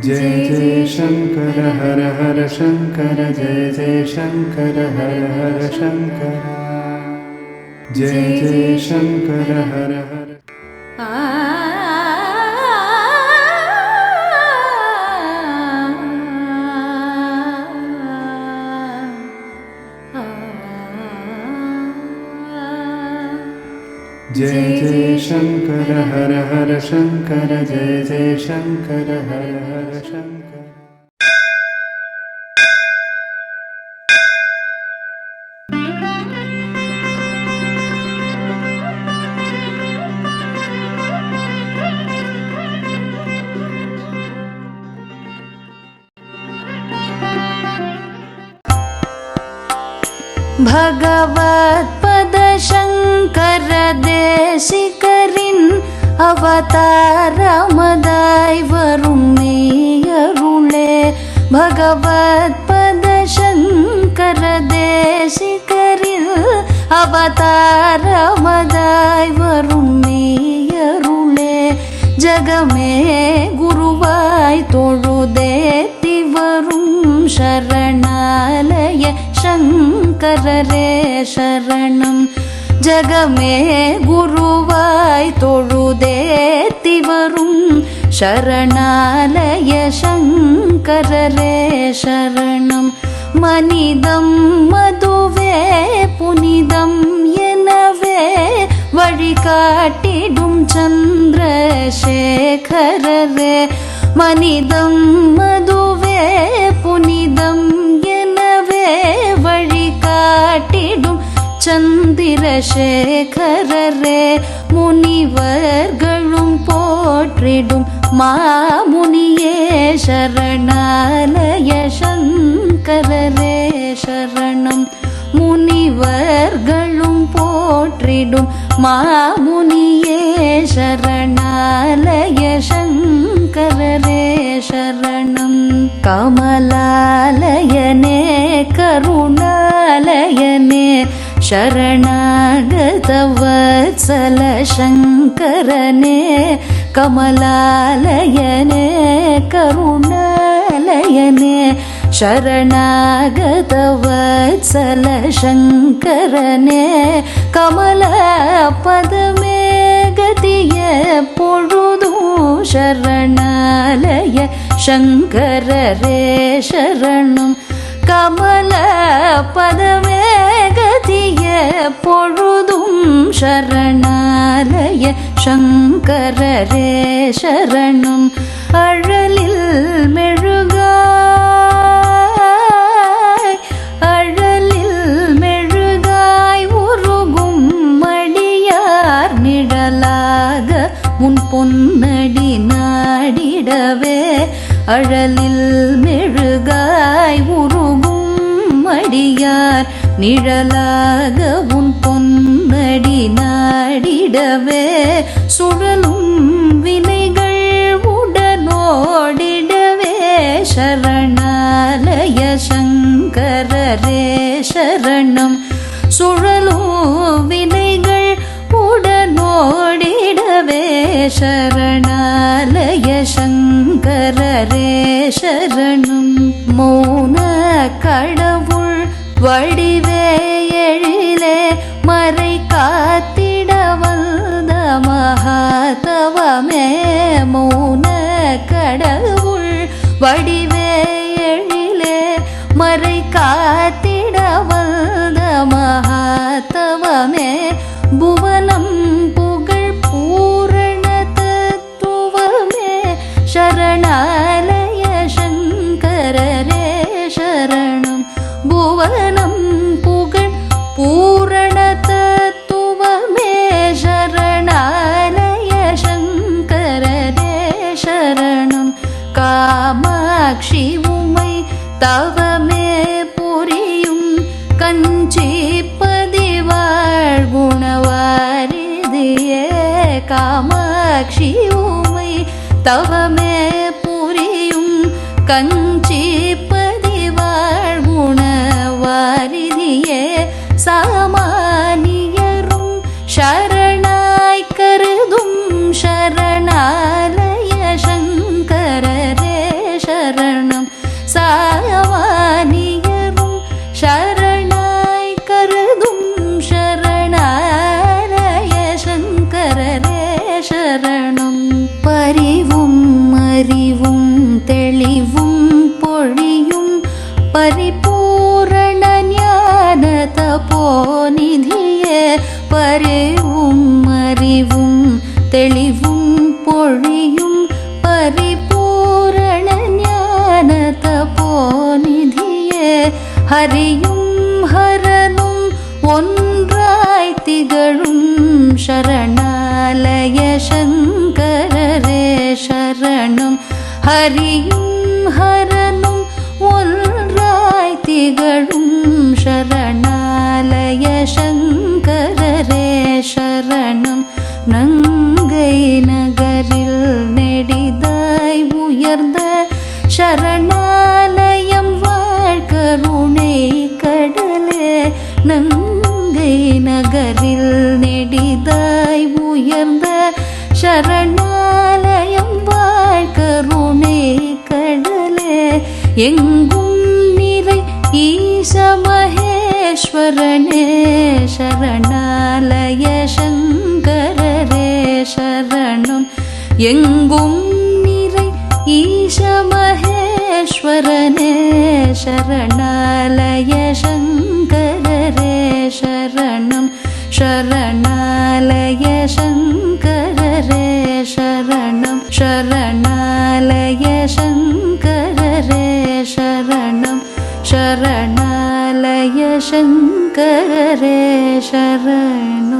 जय जय शंकर हर हर शंकर जय जय शंकर हर हर शंकर जय जय शंकर हर हर जय जय शंकर हर हर शंकर जय जय शंकर हर हर शंकर भगवत्पद शंकर देशिकरिन அவதாரமதாய் வரும் மெய்யருளே. பகவத்பத சங்கர தேசிகரில் அவதாரமதாய் வரும் மெய்யருளே. ஜகமே குருவாய் தொழுதேத்தி வரும் சரணாலய சங்கரரே சரணம். ஜகமே குருவாய் தொழுதேத்தி வரும் சரணாலய சங்கரரே சரணம். மனிதம் மதுவே புனிதம் எனவே வழிகாட்டிடும் சந்திரசேகரரே. மனிதம் மதுவே புனிதம் எனவே வழிகாட்டிடும் சந்திரசேகரரே. முனிவர்களும் போற்றிடும் மாமுனியே சரணாலய சங்கரரே சரணம். முனிவர்களும் போற்றிடும் மாமுனியே சரணாலய சங்கரரே சரணம். கமலாலயனே கருணாலயனே ಶರಣಾಗತ ವತ್ಸಲ ಶಂಕರನೇ. ಕಮಲಾಲಯನೇ ಕರುಣಾಲಯನೇ ಶರಣಾಗತ ವತ್ಸಲ ಶಂಕರನೇ. ಕಮಲ ಪದಮೇ ಗತಿಯ பொழுது ಶರಣಾಲಯ ಶಂಕರರೇ ಶರಣಂ. கமல பதமே கதிய பொழுதும் சரணாலய சங்கரரே சரணம். அழலில் மெழுகாய் அழலில் மெழுகாய் உருகும் மடியார் நிழலாக உன் பொன்னடி நாடிடவே. அழலில் மெழுகாய் உருகும் மடியார் நிழலாக உன் பொன்னடி நாடிடவே. சுழலும் வினைகள் உடனோடிடவே சரணாலய சங்கரரே சரணம். சுழலும் வினைகள் உடனோடிடவே சரணாலய சங்கரரே சரணம். மௌன கடவுள் வடிவே எழிலே மறை காத்திட வந்த மகாதவமே. மௌன கடவுள் வடிவே எழிலே மறை காத்திட வந்த மகாதவமே. புவனம் புகழ் பூரண தத்துவமே சரணாலய சங்கரரே சரணம். புவனம் புகழ் பூரண தத்துவமே சரணாலய சங்கரரே சரணம். காமாட்சி உமை தவமே புரியும் கஞ்சிப்பதி வாழ்குணவாரிதியே. காமாட்சி உமை தவமே புரியும் கஞ்சிப்பதி வாழ்குணவாரிதியே. சாமானியரும் சரணாய் கருதும் சரணாலய சங்கரரே ஹரியும் ஹரனும் ஒன்றாய் திகழும் சரணாலய சங்கரரே சரணம். ஹரியும் ஹரனும் ஒன்றாய் திகழும் சரணாலய சங்கரரே சரணம். நங்கை நகரில் நெடிதாய் உயர்ந்த சரணாலயம் வாழ்கருணை கடலே. நங்கை நகரில் நெடிதாய் உயர்ந்த சரணாலயம் வாழ்கருணை கடலே. எங்கும் நிறை ஈச மகேஸ்வரனே சரணாலய சங்கரரே சரணம். எங்கும் நிறை ஈச மகேஸ்வரனே சரணாலய சங்கரரே சரணம். சரணாலய சங்கரரே சரணம். சரணாலய சங்கரரே சரணம். சரணாலய சங்கரரே சரணம்.